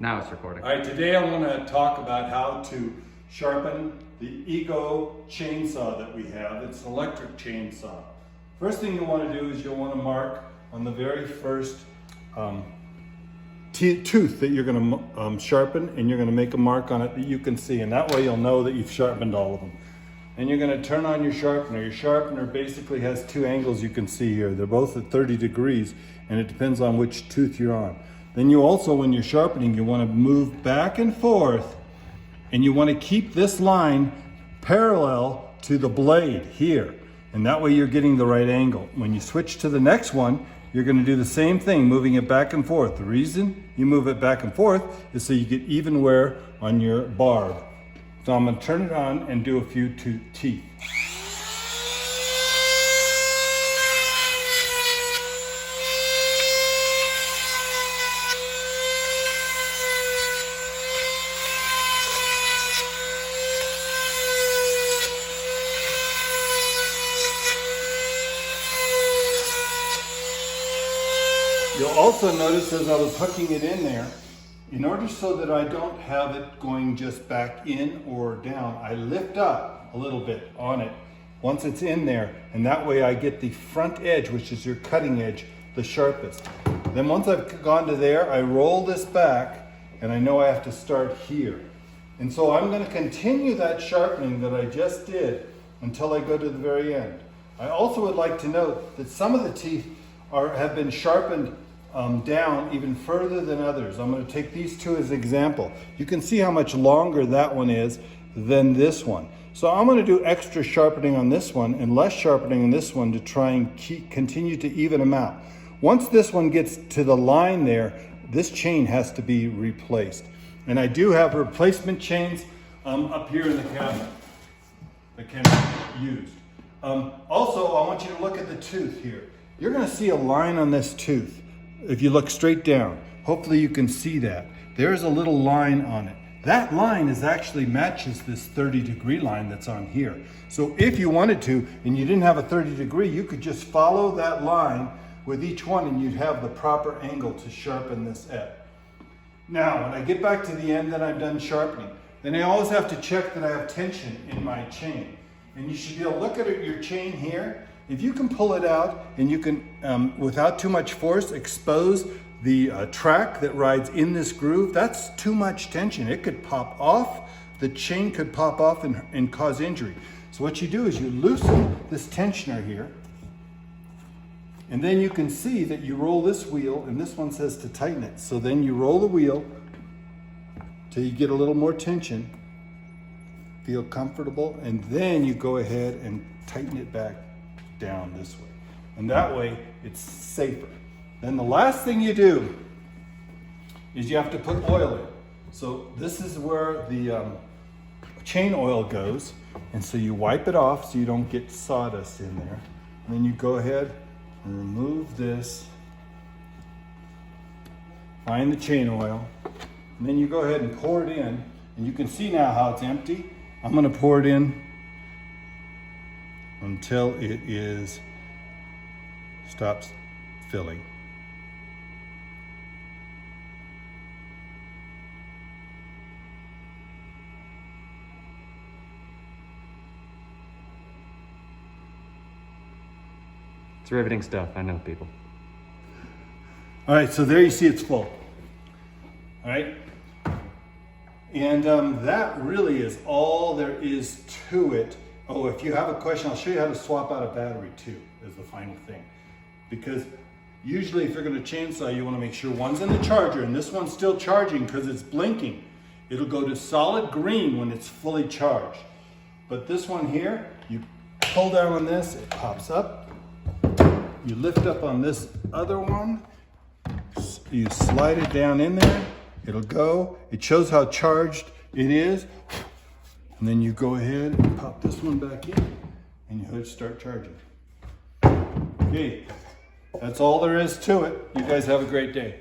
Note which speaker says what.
Speaker 1: Now it's recording.
Speaker 2: All right, today I want to talk about how to sharpen the Ego chainsaw that we have. It's an electric chainsaw. First thing you want to do is you'll want to mark on the very first tooth that you're going to sharpen, and you're going to make a mark on it that you can see, and that way you'll know that you've sharpened all of them. And you're going to turn on your sharpener. Your sharpener basically has two angles you can see here. They're both at 30 degrees, and it depends on which tooth you're on. Then you also, when you're sharpening, you want to move back and forth, and you want to keep this line parallel to the blade here. And that way you're getting the right angle. When you switch to the next one, you're going to do the same thing, moving it back and forth. The reason you move it back and forth is so you get even wear on your barb. So I'm going to turn it on and do a few teeth. You'll also notice as I was hooking it in there, in order so that I don't have it going just back in or down, I lift up a little bit on it once it's in there, and that way I get the front edge, which is your cutting edge, the sharpest. Then once I've gone to there, I roll this back, and I know I have to start here. And so I'm going to continue that sharpening that I just did until I go to the very end. I also would like to note that some of the teeth have been sharpened down even further than others. I'm going to take these two as an example. You can see how much longer that one is than this one. So I'm going to do extra sharpening on this one and less sharpening on this one to try and continue to even them out. Once this one gets to the line there, this chain has to be replaced. And I do have replacement chains up here in the cabinet that can be used. Also, I want you to look at the tooth here. You're going to see a line on this tooth. If you look straight down, hopefully you can see that. There's a little line on it. That line actually matches this 30-degree line that's on here. So if you wanted to, and you didn't have a 30-degree, you could just follow that line with each one, and you'd have the proper angle to sharpen this at. Now, when I get back to the end, then I'm done sharpening. Then I always have to check that I have tension in my chain. And you should be able to look at your chain here. If you can pull it out and you can, without too much force, expose the track that rides in this groove, that's too much tension. It could pop off, the chain could pop off and cause injury. So what you do is you loosen this tensioner here, and then you can see that you roll this wheel, and this one says to tighten it. So then you roll the wheel till you get a little more tension, feel comfortable, and then you go ahead and tighten it back down this way, and that way it's safer. Then the last thing you do is you have to put oil in. So this is where the chain oil goes, and so you wipe it off so you don't get sawdust in there, and then you go ahead and remove this, find the chain oil, and then you go ahead and pour it in, and you can see now how it's empty. I'm going to pour it in until it stops filling.
Speaker 1: It's riveting stuff, I know, people.
Speaker 2: All right, so there you see it's full. All right, and that really is all there is to it. Oh, if you have a question, I'll show you how to swap out a battery too, as the final thing. Because usually if you're going to chainsaw, you want to make sure one's in the charger, and this one's still charging because it's blinking. It'll go to solid green when it's fully charged. But this one here, you pull down on this, it pops up. You lift up on this other one, you slide it down in there, it'll go. It shows how charged it is. And then you go ahead and pop this one back in, and you start charging. Okay, that's all there is to it. You guys have a great day.